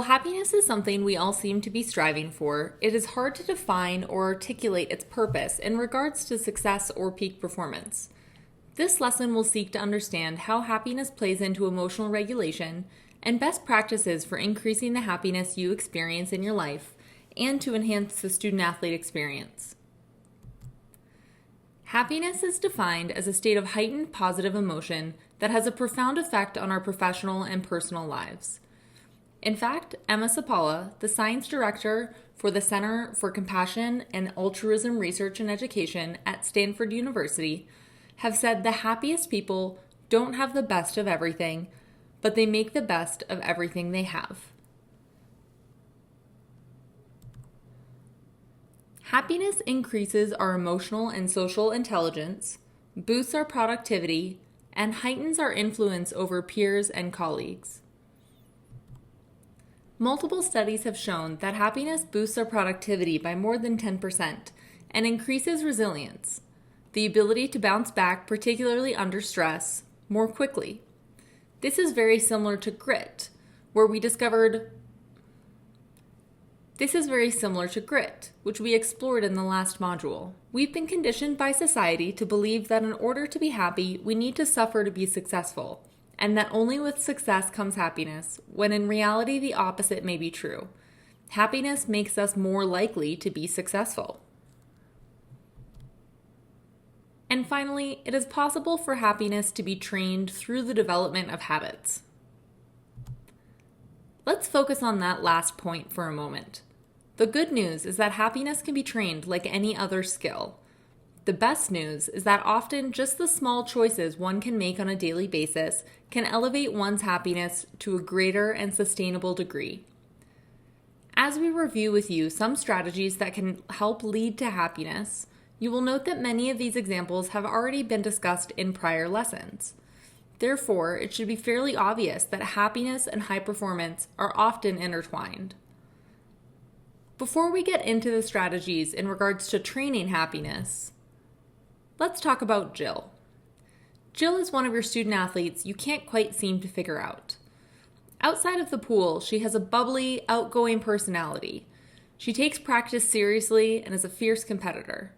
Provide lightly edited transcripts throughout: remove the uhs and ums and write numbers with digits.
While happiness is something we all seem to be striving for, it is hard to define or articulate its purpose in regards to success or peak performance. This lesson will seek to understand how happiness plays into emotional regulation and best practices for increasing the happiness you experience in your life and to enhance the student-athlete experience. Happiness is defined as a state of heightened positive emotion that has a profound effect on our professional and personal lives. In fact, Emma Sapala, the science director for the Center for Compassion and Altruism Research and Education at Stanford University, have said the happiest people don't have the best of everything, but they make the best of everything they have. Happiness increases our emotional and social intelligence, boosts our productivity, and heightens our influence over peers and colleagues. Multiple studies have shown that happiness boosts our productivity by more than 10% and increases resilience, the ability to bounce back, particularly under stress, more quickly. This is very similar to grit, which we explored in the last module. We've been conditioned by society to believe that in order to be happy, we need to suffer to be successful, and that only with success comes happiness, when in reality the opposite may be true. Happiness makes us more likely to be successful. And finally, it is possible for happiness to be trained through the development of habits. Let's focus on that last point for a moment. The good news is that happiness can be trained like any other skill. The best news is that often just the small choices one can make on a daily basis can elevate one's happiness to a greater and sustainable degree. As we review with you some strategies that can help lead to happiness, you will note that many of these examples have already been discussed in prior lessons. Therefore, it should be fairly obvious that happiness and high performance are often intertwined. Before we get into the strategies in regards to training happiness, let's talk about Jill. Jill is one of your student athletes you can't quite seem to figure out. Outside of the pool, she has a bubbly, outgoing personality. She takes practice seriously and is a fierce competitor.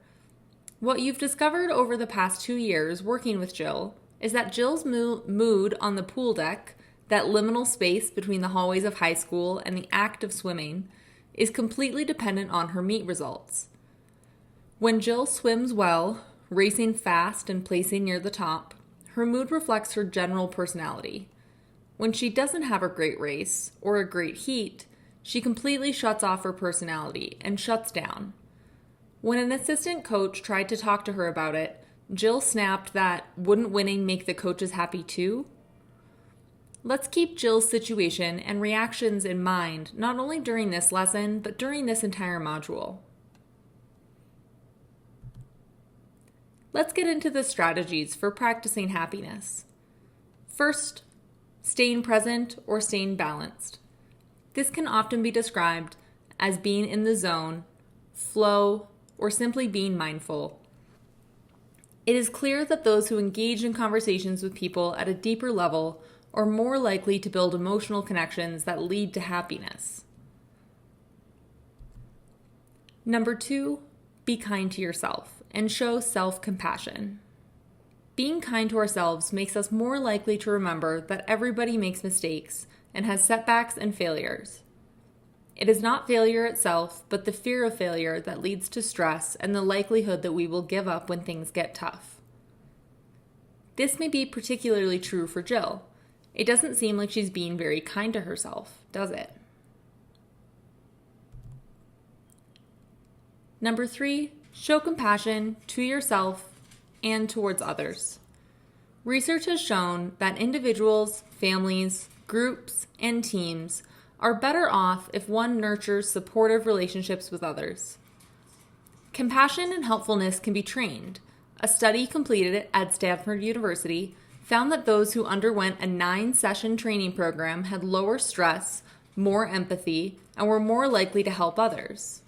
What you've discovered over the past 2 years working with Jill is that Jill's mood on the pool deck, that liminal space between the hallways of high school and the act of swimming, is completely dependent on her meet results. When Jill swims well, racing fast and placing near the top, her mood reflects her general personality. When she doesn't have a great race or a great heat, she completely shuts off her personality and shuts down. When an assistant coach tried to talk to her about it, Jill snapped that, wouldn't winning make the coaches happy too? Let's keep Jill's situation and reactions in mind, not only during this lesson, but during this entire module. Let's get into the strategies for practicing happiness. First, staying present or staying balanced. This can often be described as being in the zone, flow, or simply being mindful. It is clear that those who engage in conversations with people at a deeper level are more likely to build emotional connections that lead to happiness. Number 2, be kind to yourself and show self-compassion. Being kind to ourselves makes us more likely to remember that everybody makes mistakes and has setbacks and failures. It is not failure itself, but the fear of failure that leads to stress and the likelihood that we will give up when things get tough. This may be particularly true for Jill. It doesn't seem like she's being very kind to herself, does it? Number 3, show compassion to yourself and towards others. Research has shown that individuals, families, groups, and teams are better off if one nurtures supportive relationships with others. Compassion and helpfulness can be trained. A study completed at Stanford University found that those who underwent a 9-session training program had lower stress, more empathy, and were more likely to help others.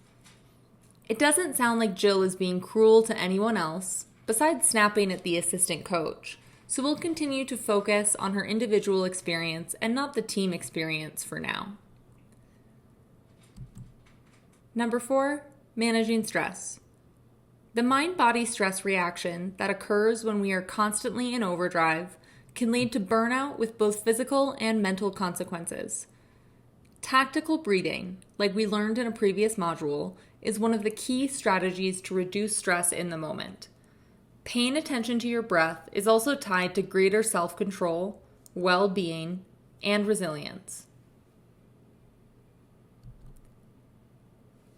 It doesn't sound like Jill is being cruel to anyone else, besides snapping at the assistant coach, so we'll continue to focus on her individual experience and not the team experience for now. Number 4, managing stress. The mind-body stress reaction that occurs when we are constantly in overdrive can lead to burnout with both physical and mental consequences. Tactical breathing, like we learned in a previous module, is one of the key strategies to reduce stress in the moment. Paying attention to your breath is also tied to greater self-control, well-being, and resilience.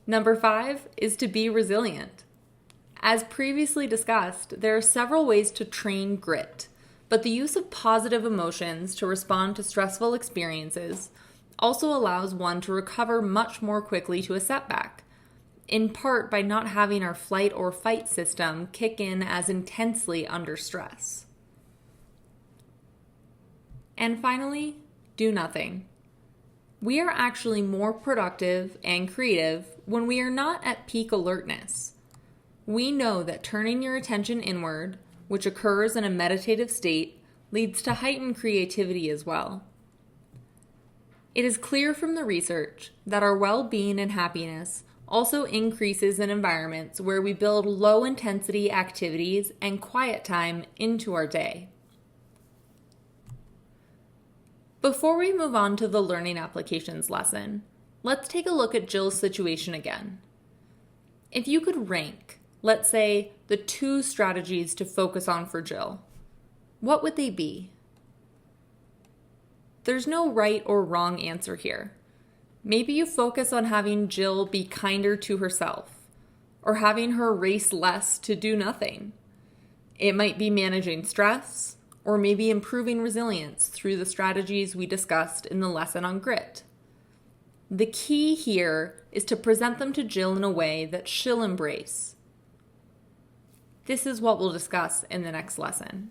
Number 5 is to be resilient. As previously discussed, there are several ways to train grit, but the use of positive emotions to respond to stressful experiences also allows one to recover much more quickly to a setback, in part by not having our flight or fight system kick in as intensely under stress. And finally, do nothing. We are actually more productive and creative when we are not at peak alertness. We know that turning your attention inward, which occurs in a meditative state, leads to heightened creativity as well. It is clear from the research that our well-being and happiness also increases in environments where we build low-intensity activities and quiet time into our day. Before we move on to the learning applications lesson, let's take a look at Jill's situation again. If you could rank, let's say, the 2 strategies to focus on for Jill, what would they be? There's no right or wrong answer here. Maybe you focus on having Jill be kinder to herself, or having her race less to do nothing. It might be managing stress, or maybe improving resilience through the strategies we discussed in the lesson on grit. The key here is to present them to Jill in a way that she'll embrace. This is what we'll discuss in the next lesson.